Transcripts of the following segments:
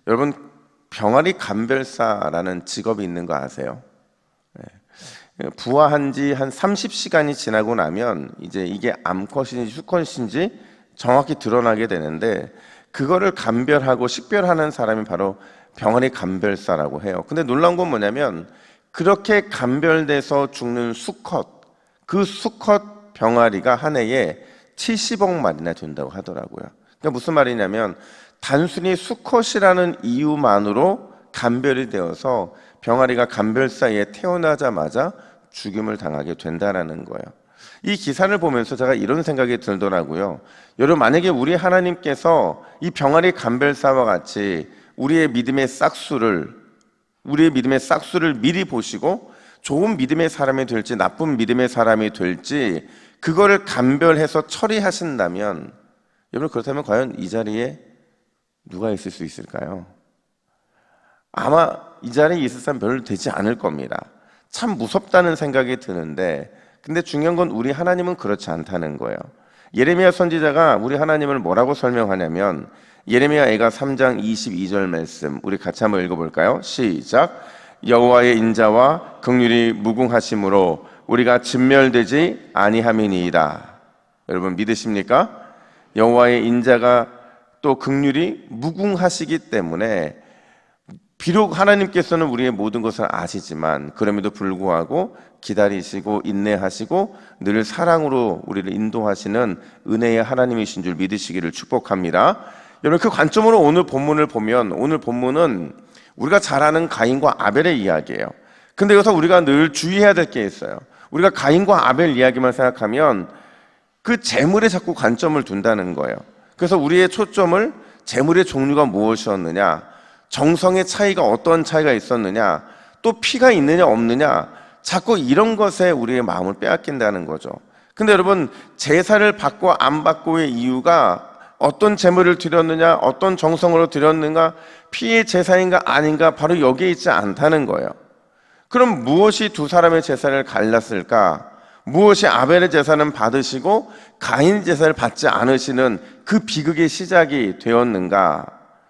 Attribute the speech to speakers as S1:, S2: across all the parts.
S1: 여러분, 병아리 감별사라는 직업이 있는 거 아세요? 부화한 지 한 30시간이 지나고 나면 이제 이게 암컷인지 수컷인지 정확히 드러나게 되는데, 그거를 감별하고 식별하는 사람이 바로 병아리 감별사라고 해요. 근데 놀라운 건 뭐냐면, 그렇게 감별돼서 죽는 수컷, 그 수컷 병아리가 한 해에 70억 마리나 된다고 하더라고요. 그러니까 무슨 말이냐면, 단순히 수컷이라는 이유만으로 감별이 되어서 병아리가 감별사에 태어나자마자 죽임을 당하게 된다라는 거예요. 이 기사를 보면서 제가 이런 생각이 들더라고요. 여러분, 만약에 우리 하나님께서 이 병아리 감별사와 같이 우리의 믿음의 싹수를 미리 보시고 좋은 믿음의 사람이 될지 나쁜 믿음의 사람이 될지 그거를 감별해서 처리하신다면, 여러분, 그렇다면 과연 이 자리에 누가 있을 수 있을까요? 아마 이 자리에 있을 사람 별로 되지 않을 겁니다. 참 무섭다는 생각이 드는데, 근데 중요한 건 우리 하나님은 그렇지 않다는 거예요. 예레미야 선지자가 우리 하나님을 뭐라고 설명하냐면, 예레미야 애가 3장 22절 말씀 우리 같이 한번 읽어볼까요? 시작. 여호와의 인자와 긍휼이 무궁하심으로 우리가 진멸되지 아니함이니이다. 여러분, 믿으십니까? 여호와의 인자가 또 긍휼이 무궁하시기 때문에, 비록 하나님께서는 우리의 모든 것을 아시지만 그럼에도 불구하고 기다리시고 인내하시고 늘 사랑으로 우리를 인도하시는 은혜의 하나님이신 줄 믿으시기를 축복합니다. 여러분, 그 관점으로 오늘 본문을 보면, 오늘 본문은 우리가 잘 아는 가인과 아벨의 이야기예요. 근데 여기서 우리가 늘 주의해야 될 게 있어요. 우리가 가인과 아벨 이야기만 생각하면 그 재물에 자꾸 관점을 둔다는 거예요. 그래서 우리의 초점을 재물의 종류가 무엇이었느냐, 정성의 차이가 어떤 차이가 있었느냐, 또 피가 있느냐 없느냐, 자꾸 이런 것에 우리의 마음을 빼앗긴다는 거죠. 근데 여러분, 제사를 받고 안 받고의 이유가 어떤 재물을 드렸느냐, 어떤 정성으로 드렸는가, 피의 제사인가 아닌가, 바로 여기에 있지 않다는 거예요. 그럼 무엇이 두 사람의 제사를 갈랐을까? 무엇이 아벨의 제사는 받으시고 가인 제사를 받지 않으시는 그 비극의 시작이 되었는가?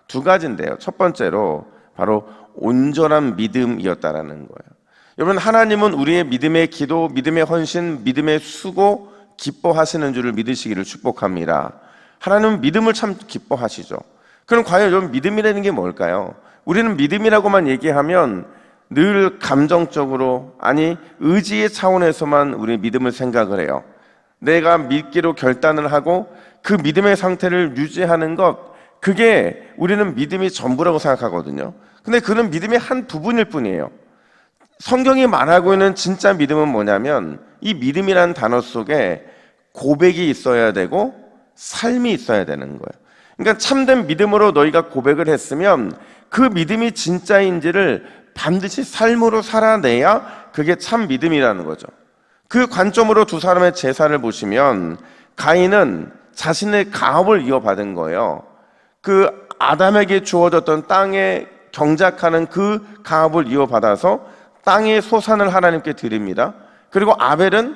S1: 두 가지인데요. 첫 번째로 바로 온전한 믿음이었다라는 거예요. 여러분, 하나님은 우리의 믿음의 기도, 믿음의 헌신, 믿음의 수고 기뻐하시는 줄을 믿으시기를 축복합니다. 하나님은 믿음을 참 기뻐하시죠. 그럼 과연 여러분, 믿음이라는 게 뭘까요? 우리는 믿음이라고만 얘기하면 늘 감정적으로, 아니 의지의 차원에서만 우리 믿음을 생각을 해요. 내가 믿기로 결단을 하고 그 믿음의 상태를 유지하는 것, 그게 우리는 믿음이 전부라고 생각하거든요. 근데 그는 믿음의 한 부분일 뿐이에요. 성경이 말하고 있는 진짜 믿음은 뭐냐면, 이 믿음이라는 단어 속에 고백이 있어야 되고 삶이 있어야 되는 거예요. 그러니까 참된 믿음으로 너희가 고백을 했으면 그 믿음이 진짜인지를 반드시 삶으로 살아내야 그게 참 믿음이라는 거죠. 그 관점으로 두 사람의 제사를 보시면, 가인은 자신의 가업을 이어받은 거예요. 그 아담에게 주어졌던 땅에 경작하는 그 가업을 이어받아서 땅의 소산을 하나님께 드립니다. 그리고 아벨은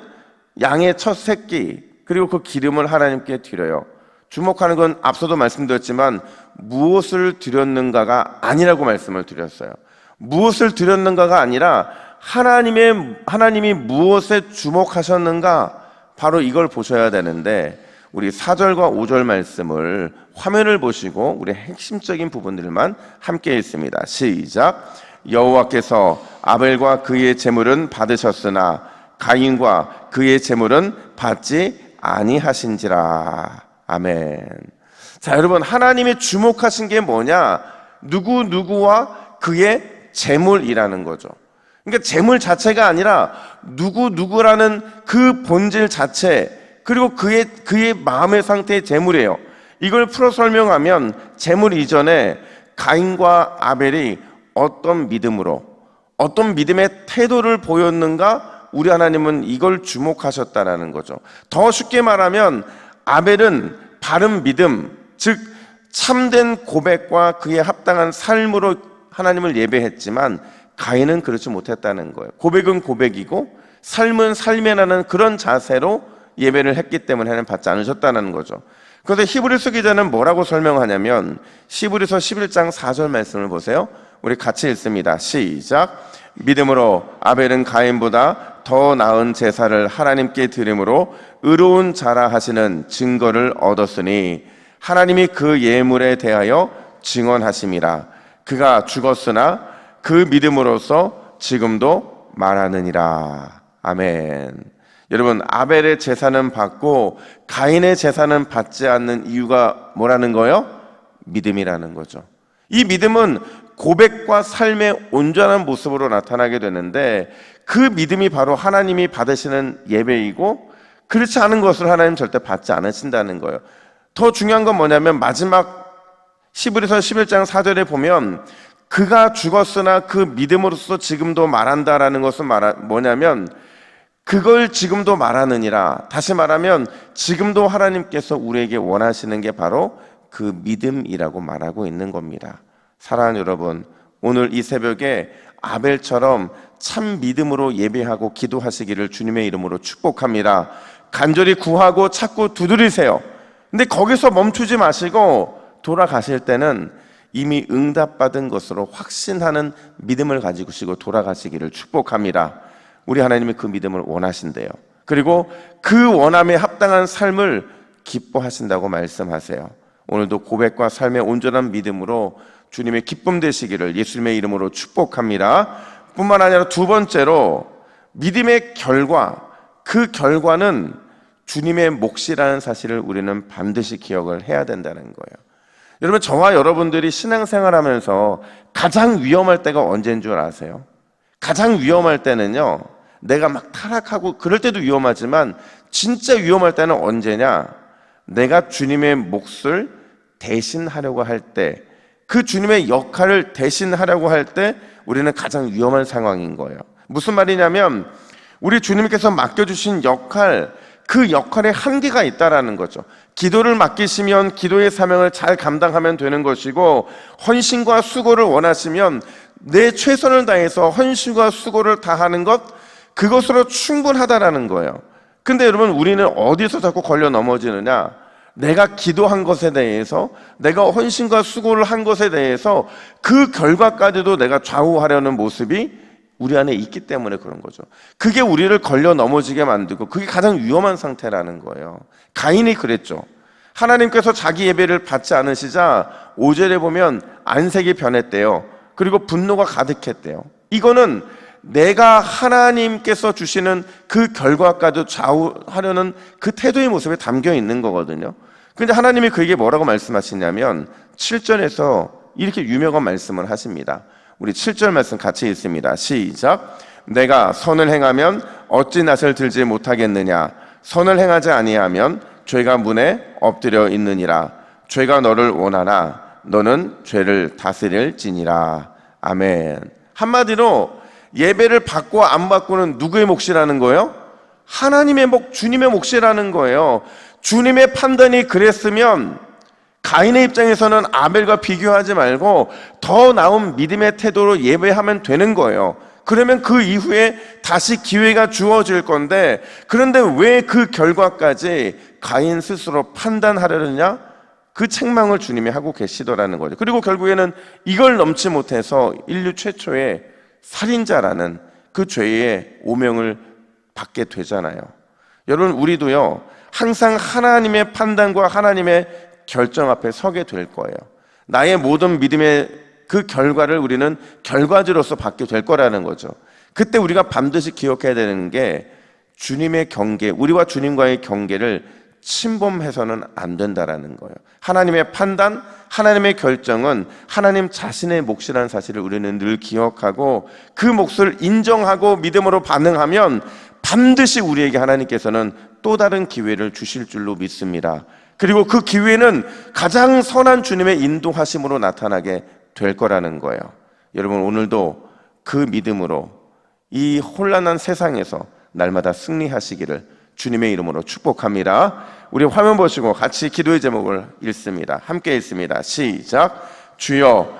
S1: 양의 첫 새끼, 그리고 그 기름을 하나님께 드려요. 주목하는 건 앞서도 말씀드렸지만 무엇을 드렸는가가 아니라고 말씀을 드렸어요. 무엇을 드렸는가가 아니라 하나님이 무엇에 주목하셨는가, 바로 이걸 보셔야 되는데, 우리 4절과 5절 말씀을 화면을 보시고 우리 핵심적인 부분들만 함께 읽습니다. 시작. 여호와께서 아벨과 그의 제물은 받으셨으나 가인과 그의 제물은 받지 아니하신지라. 아멘. 자, 여러분, 하나님이 주목하신 게 뭐냐? 누구와 그의 제물이라는 거죠. 그러니까 제물 자체가 아니라 누구라는 그 본질 자체, 그리고 그의 마음의 상태의 제물이에요. 이걸 풀어 설명하면, 제물 이전에 가인과 아벨이 어떤 믿음으로, 어떤 믿음의 태도를 보였는가, 우리 하나님은 이걸 주목하셨다라는 거죠. 더 쉽게 말하면 아벨은 바른 믿음, 즉 참된 고백과 그에 합당한 삶으로 하나님을 예배했지만, 가인은 그렇지 못했다는 거예요. 고백은 고백이고 삶은 삶이라는 그런 자세로 예배를 했기 때문에 하나님 받지 않으셨다는 거죠. 그런데 히브리서 기자는 뭐라고 설명하냐면 히브리서 11장 4절 말씀을 보세요. 우리 같이 읽습니다. 시작. 믿음으로 아벨은 가인보다 더 나은 제사를 하나님께 드림으로 의로운 자라 하시는 증거를 얻었으니 하나님이 그 예물에 대하여 증언하심이라. 그가 죽었으나 그 믿음으로써 지금도 말하느니라. 아멘. 여러분, 아벨의 제사는 받고 가인의 제사는 받지 않는 이유가 뭐라는 거예요? 믿음이라는 거죠. 이 믿음은 고백과 삶의 온전한 모습으로 나타나게 되는데 그 믿음이 바로 하나님이 받으시는 예배이고 그렇지 않은 것을 하나님 절대 받지 않으신다는 거예요. 더 중요한 건 뭐냐면 마지막 히브리서 11장 4절에 보면 그가 죽었으나 그 믿음으로써 지금도 말한다라는 것은 뭐냐면 그걸 지금도 말하느니라. 다시 말하면 지금도 하나님께서 우리에게 원하시는 게 바로 그 믿음이라고 말하고 있는 겁니다. 사랑하는 여러분, 오늘 이 새벽에 아벨처럼 참 믿음으로 예배하고 기도하시기를 주님의 이름으로 축복합니다. 간절히 구하고 찾고 두드리세요. 근데 거기서 멈추지 마시고 돌아가실 때는 이미 응답받은 것으로 확신하는 믿음을 가지고 돌아가시기를 축복합니다. 우리 하나님이 그 믿음을 원하신대요. 그리고 그 원함에 합당한 삶을 기뻐하신다고 말씀하세요. 오늘도 고백과 삶의 온전한 믿음으로 주님의 기쁨 되시기를 예수님의 이름으로 축복합니다. 뿐만 아니라 두 번째로 믿음의 결과, 그 결과는 주님의 몫이라는 사실을 우리는 반드시 기억을 해야 된다는 거예요. 여러분, 저와 여러분들이 신앙생활하면서 가장 위험할 때가 언제인 줄 아세요? 가장 위험할 때는요, 내가 막 타락하고 그럴 때도 위험하지만 진짜 위험할 때는 언제냐? 내가 주님의 몫을 대신하려고 할 때, 그 주님의 역할을 대신하려고 할 때 우리는 가장 위험한 상황인 거예요. 무슨 말이냐면 우리 주님께서 맡겨주신 역할, 그 역할에 한계가 있다라는 거죠. 기도를 맡기시면 기도의 사명을 잘 감당하면 되는 것이고, 헌신과 수고를 원하시면 내 최선을 다해서 헌신과 수고를 다하는 것, 그것으로 충분하다라는 거예요. 근데 여러분, 우리는 어디서 자꾸 걸려 넘어지느냐? 내가 기도한 것에 대해서, 내가 헌신과 수고를 한 것에 대해서 그 결과까지도 내가 좌우하려는 모습이 우리 안에 있기 때문에 그런 거죠. 그게 우리를 걸려 넘어지게 만들고 그게 가장 위험한 상태라는 거예요. 가인이 그랬죠. 하나님께서 자기 예배를 받지 않으시자 5절에 보면 안색이 변했대요. 그리고 분노가 가득했대요. 이거는 내가 하나님께서 주시는 그 결과까지 좌우하려는 그 태도의 모습에 담겨 있는 거거든요. 근데 하나님이 그에게 뭐라고 말씀하시냐면 7절에서 이렇게 유명한 말씀을 하십니다. 우리 7절 말씀 같이 읽습니다. 시작. 내가 선을 행하면 어찌 낯을 들지 못하겠느냐? 선을 행하지 아니하면 죄가 문에 엎드려 있느니라. 죄가 너를 원하나 너는 죄를 다스릴지니라. 아멘. 한마디로 예배를 받고 안 받고는 누구의 몫이라는 거예요? 하나님의 몫, 주님의 몫이라는 거예요. 주님의 판단이 그랬으면 가인의 입장에서는 아벨과 비교하지 말고 더 나은 믿음의 태도로 예배하면 되는 거예요. 그러면 그 이후에 다시 기회가 주어질 건데, 그런데 왜 그 결과까지 가인 스스로 판단하려느냐? 그 책망을 주님이 하고 계시더라는 거죠. 그리고 결국에는 이걸 넘지 못해서 인류 최초의 살인자라는 그 죄의 오명을 받게 되잖아요. 여러분, 우리도요, 항상 하나님의 판단과 하나님의 결정 앞에 서게 될 거예요. 나의 모든 믿음의 그 결과를 우리는 결과지로서 받게 될 거라는 거죠. 그때 우리가 반드시 기억해야 되는 게 주님의 경계, 우리와 주님과의 경계를 침범해서는 안 된다라는 거예요. 하나님의 판단, 하나님의 결정은 하나님 자신의 몫이라는 사실을 우리는 늘 기억하고 그 몫을 인정하고 믿음으로 반응하면 반드시 우리에게 하나님께서는 또 다른 기회를 주실 줄로 믿습니다. 그리고 그 기회는 가장 선한 주님의 인도하심으로 나타나게 될 거라는 거예요. 여러분, 오늘도 그 믿음으로 이 혼란한 세상에서 날마다 승리하시기를 주님의 이름으로 축복합니다. 우리 화면 보시고 같이 기도의 제목을 읽습니다. 함께 읽습니다. 시작. 주여,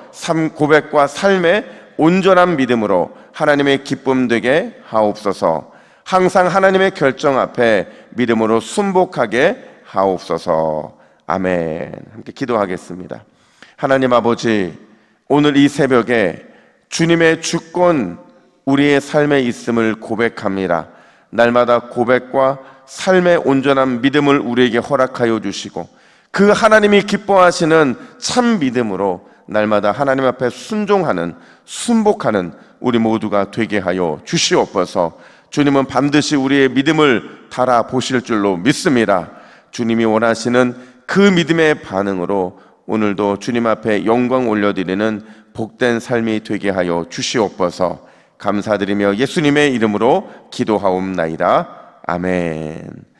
S1: 고백과 삶의 온전한 믿음으로 하나님의 기쁨 되게 하옵소서. 항상 하나님의 결정 앞에 믿음으로 순복하게 하옵소서. 아멘. 함께 기도하겠습니다. 하나님 아버지, 오늘 이 새벽에 주님의 주권 우리의 삶에 있음을 고백합니다. 날마다 고백과 삶의 온전한 믿음을 우리에게 허락하여 주시고 그 하나님이 기뻐하시는 참 믿음으로 날마다 하나님 앞에 순종하는, 순복하는 우리 모두가 되게 하여 주시옵소서. 주님은 반드시 우리의 믿음을 달아보실 줄로 믿습니다. 주님이 원하시는 그 믿음의 반응으로 오늘도 주님 앞에 영광 올려드리는 복된 삶이 되게 하여 주시옵소서. 감사드리며 예수님의 이름으로 기도하옵나이다. 아멘.